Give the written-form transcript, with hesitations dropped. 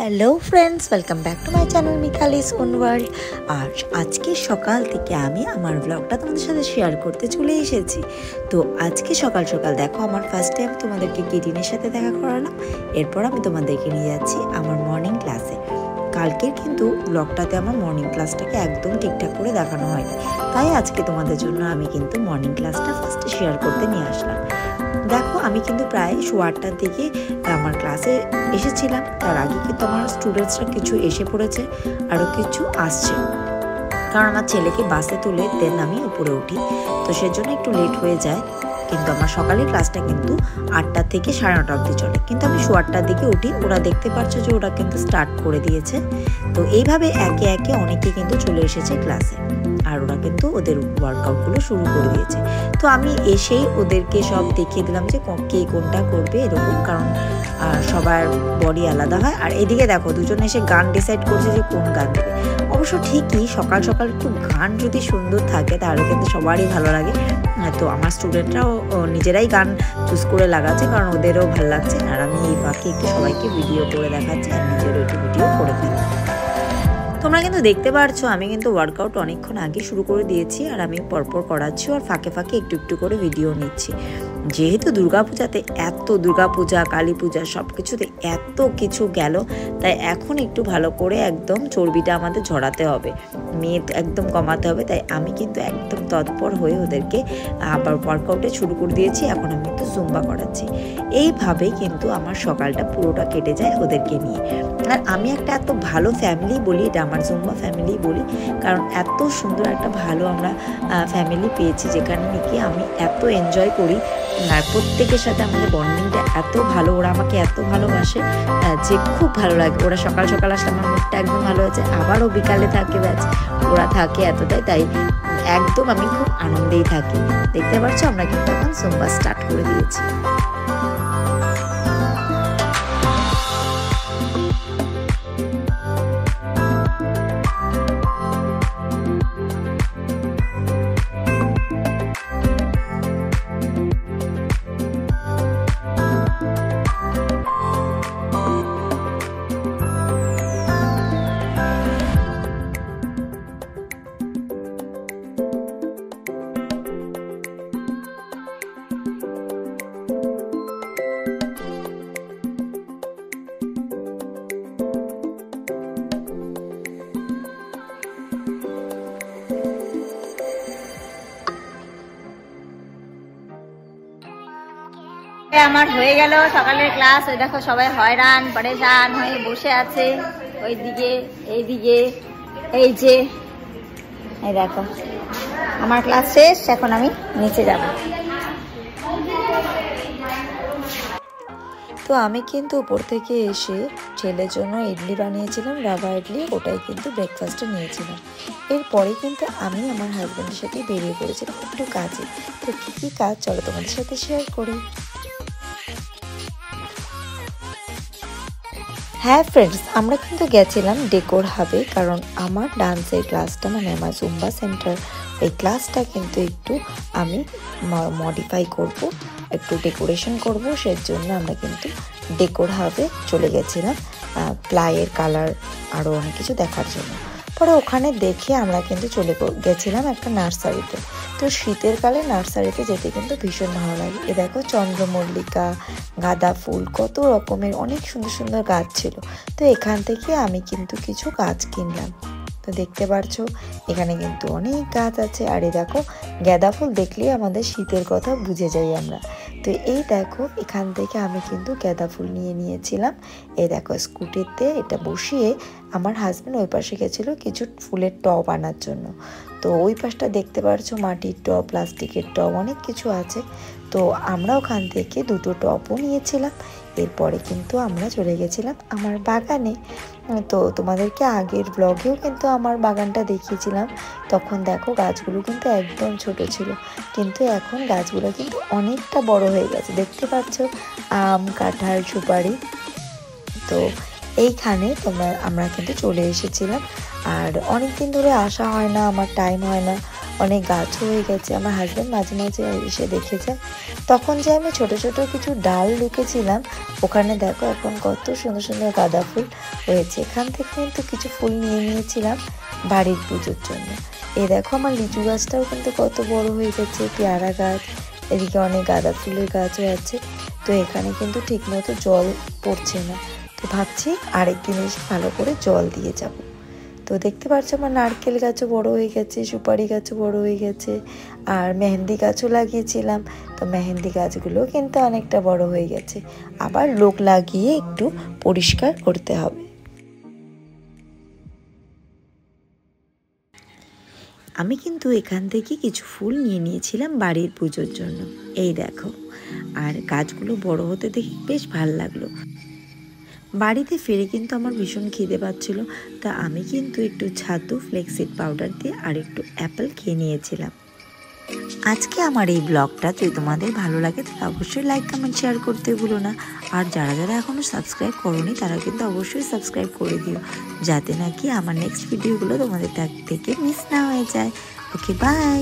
Hello friends, welcome back to my channel Mitali's own world. আর আজকে সকাল থেকে আমি আমার ব্লগটা তোমাদের সাথে শেয়ার করতে চলে এসেছি। তো আজকে সকাল সকাল দেখো, আমার ফার্স্ট টাইম তোমাদেরকে কেটিনের সাথে দেখা করালাম। এরপর আমি তোমাদেরকে নিয়ে যাচ্ছি আমার মর্নিং ক্লাসে। কালকের কিন্তু ব্লগটাতে আমার মর্নিং ক্লাসটাকে একদম ঠিকঠাক করে দেখানো হয়নি, তাই আজকে তোমাদের জন্য আমি কিন্তু মর্নিং ক্লাসটা ফার্স্টে শেয়ার করতে নিয়ে আসলাম। দেখো, আমি কিন্তু প্রায় 8:15টার দিকে আমার ক্লাসে এসেছিলাম। তার আগে কিন্তু আমার স্টুডেন্টসরা কিছু এসে পড়েছে, আরও কিছু আসছে, কারণ আমার ছেলেকে বাসে তুলে দেন আমি উপরে উঠি, তো সেজন্য একটু লেট হয়ে যায়। কিন্তু আমার সকালের ক্লাসটা কিন্তু 8টা থেকে 9:30 অবধি চলে, কিন্তু আমি 8:15টার দিকে উঠি। ওরা দেখতে পাচ্ছ যে ওরা কিন্তু স্টার্ট করে দিয়েছে। তো এইভাবে একে একে অনেকে কিন্তু চলে এসেছে ক্লাসে, আর ওরা কিন্তু ওদের ওয়ার্কআউটগুলো শুরু করে দিয়েছে। তো আমি এসেই ওদেরকে সব দেখিয়ে দিলাম যে কে কোনটা করবে এরকম, কারণ সবার বডি আলাদা হয়। আর এদিকে দেখো, দুজন এসে গান ডিসাইড করছে যে কোন গান দেবে। অবশ্য ঠিকই, সকাল সকাল একটু গান যদি সুন্দর থাকে তাহলে কিন্তু সবারই ভালো লাগে। তো আমার স্টুডেন্টরাও নিজেরাই গান চুজ করে লাগাচ্ছে, কারণ ওদেরও ভালো লাগছে। আর আমি এই বাকি একটু সবাইকে ভিডিও করে দেখাচ্ছি, আর নিজেরও একটু ভিডিও করে ফেলি। তোমরা কিন্তু দেখতে পারছো আমি কিন্তু ওয়ার্কআউট অনেকক্ষণ আগে শুরু করে দিয়েছি, আর আমি পরপর করাচ্ছি আর ফাঁকে ফাঁকে একটু একটু করে ভিডিও নিচ্ছি। যেহেতু দুর্গাপূজাতে দুর্গাপূজা, কালী পূজা সব কিছুতে এত কিছু গেল, তাই এখন একটু ভালো করে একদম চর্বিটা আমাদের ঝরাতে হবে, মেদ একদম কমাতে হবে। তাই আমি কিন্তু একদম তৎপর হয়ে ওদেরকে আবার ওয়ার্কআউটে শুরু করে দিয়েছি। এখন আমি একটু জুম্বা করাচ্ছি। এইভাবেই কিন্তু আমার সকালটা পুরোটা কেটে যায় ওদেরকে নিয়ে। আর আমি একটা এত ভালো ফ্যামিলি বলি, এটা আমার জুম্বা ফ্যামিলি বলি, কারণ এত সুন্দর একটা ভালো আমরা ফ্যামিলি পেয়েছি, যেখানে নাকি আমি এত এনজয় করি। আর প্রত্যেকের সাথে আমাদের বন্ডিংটা এত ভালো, ওরা আমাকে এত ভালোবাসে যে খুব ভালো লাগে। ওরা সকাল সকাল আসলে আমার মুডটা একদম ভালো হয়েছে, আবারও বিকালে থাকে ব্যাচ, ওরা থাকে এতটাই, তাই একদম আমি খুব আনন্দেই থাকি। দেখতে পাচ্ছ আমরা কিন্তু এখন জুম্বা স্টার্ট করে দিয়েছি। আমার হয়ে গেল সকালের ক্লাস। ওই দেখো সবাই হয়রান পরেশান হয়ে বসে আছে, ওইদিকে এইদিকে, এই যে এই দেখো আমার ক্লাস শেষ। এখন আমি নিচে যাব। তো আমি কিন্তু উপর থেকে এসে ছেলের জন্য ইডলি বানিয়েছিলাম, রাবা ইডলি, ওটাই কিন্তু ব্রেকফাস্টে নিয়েছিলাম। এরপরে কিন্তু আমি আমার হাজব্যান্ডের সাথে বেরিয়ে পড়েছিলাম একটু কাজে। তো কী কী কাজ চলো তোমাদের সাথে শেয়ার করি। হ্যাঁ ফ্রেন্ডস, আমরা কিন্তু গেছিলাম ডেকোর হাবে, কারণ আমার ডান্সের ক্লাসটা মানে আমার জুম্বা সেন্টার, এই ক্লাসটা কিন্তু একটু আমি মডিফাই করব, একটু ডেকোরেশন করব। সেজন্য আমরা কিন্তু ডেকোর হাবে চলে গেছিলাম প্লাইয়ের কালার আরও অনেক কিছু দেখার জন্য। পরে ওখানে দেখে আমরা কিন্তু চলে গেছিলাম একটা নার্সারিতে। তো শীতের কালে নার্সারিতে যেতে কিন্তু ভীষণ ভালো লাগে। এ দেখো চন্দ্রমল্লিকা, গাঁদা ফুল, কত রকমের অনেক সুন্দর সুন্দর গাছ ছিল। তো এখান থেকে আমি কিন্তু কিছু গাছ কিনলাম। তো দেখতে পারছো এখানে কিন্তু অনেক গাছ আছে। আর এই দেখো, গাঁদা ফুল দেখলেই আমাদের শীতের কথা বুঝে যাই আমরা। তো এই দেখো, এখান থেকে আমি কিন্তু গাঁদা ফুল নিয়ে নিয়েছিলাম। এই দেখো স্কুটিতে এটা বসিয়ে আমার হাজব্যান্ড ওই পাশে গেছিলো কিছু ফুলের টব আনার জন্য। তো ওই পাশটা দেখতে পাচ্ছ মাটির টব, প্লাস্টিকের টব, অনেক কিছু আছে। তো আমরা ওখান থেকে 2টো টবও নিয়েছিলাম। এরপরে কিন্তু আমরা চলে গেছিলাম আমার বাগানে। তো তোমাদেরকে আগের ব্লগেও কিন্তু আমার বাগানটা দেখিয়েছিলাম। তখন দেখো গাছগুলো কিন্তু একদম ছোট ছিল, কিন্তু এখন গাছগুলো কিন্তু অনেকটা বড় হয়ে গেছে। দেখতে পাচ্ছ আম, কাঁঠাল, সুপারি। তো এইখানে আমরা কিন্তু চলে এসেছিলাম। আর অনেক দিন ধরে আসা হয় না, আমার টাইম হয় না, অনেক গাছও হয়ে গেছে। আমার হাজব্যান্ড মাঝে মাঝে এসে দেখে যায়। তখন যে আমি ছোট ছোট কিছু ডাল লুকেছিলাম, ওখানে দেখো এখন কত সুন্দর সুন্দর গাঁদা ফুল হয়েছে। এখান থেকে কিন্তু কিছু ফুল নিয়ে নিয়েছিলাম বাড়ির পুজোর জন্য। এই দেখো আমার লিচু গাছটাও কিন্তু কত বড় হয়ে গেছে, পেয়ারা গাছ, এদিকে অনেক গাঁদা ফুলের গাছও আছে। তো এখানে কিন্তু ঠিক মতো জল পড়ছে না, তো ভাবছি আরেকদিন এসে ভালো করে জল দিয়ে যাব। তো দেখতে পাচ্ছ আমার নারকেল গাছও বড় হয়ে গেছে, সুপারি গাছও বড় হয়ে গেছে, আর মেহেন্দি গাছও লাগিয়েছিলাম। তো মেহেন্দি গাছগুলো কিন্তু অনেকটা বড় হয়ে গেছে, আবার লোক লাগিয়ে একটু পরিষ্কার করতে হবে। আমি কিন্তু এখান থেকে কিছু ফুল নিয়ে নিয়েছিলাম বাড়ির পুজোর জন্য, এই দেখো। আর গাছগুলো বড় হতে দেখে বেশ ভালো লাগলো। বাড়িতে ফিরে কিন্তু আমার ভীষণ খিদে পাচ্ছিল, তা আমি কিন্তু একটু ছাতু ফ্লেক্সিড পাউডার দিয়ে আর একটু অ্যাপেল খেয়ে নিয়েছিলাম। আজকে আমার এই ব্লগটা যদি তোমাদের ভালো লাগে তাহলে অবশ্যই লাইক কমেন্ট শেয়ার করতে ভুলো না। আর যারা যারা এখনও সাবস্ক্রাইব করোনি তারা কিন্তু অবশ্যই সাবস্ক্রাইব করে দিও, যাতে নাকি আমার নেক্সট ভিডিওগুলো তোমাদের থেকে মিস না হয়ে যায়। ওকে, বাই।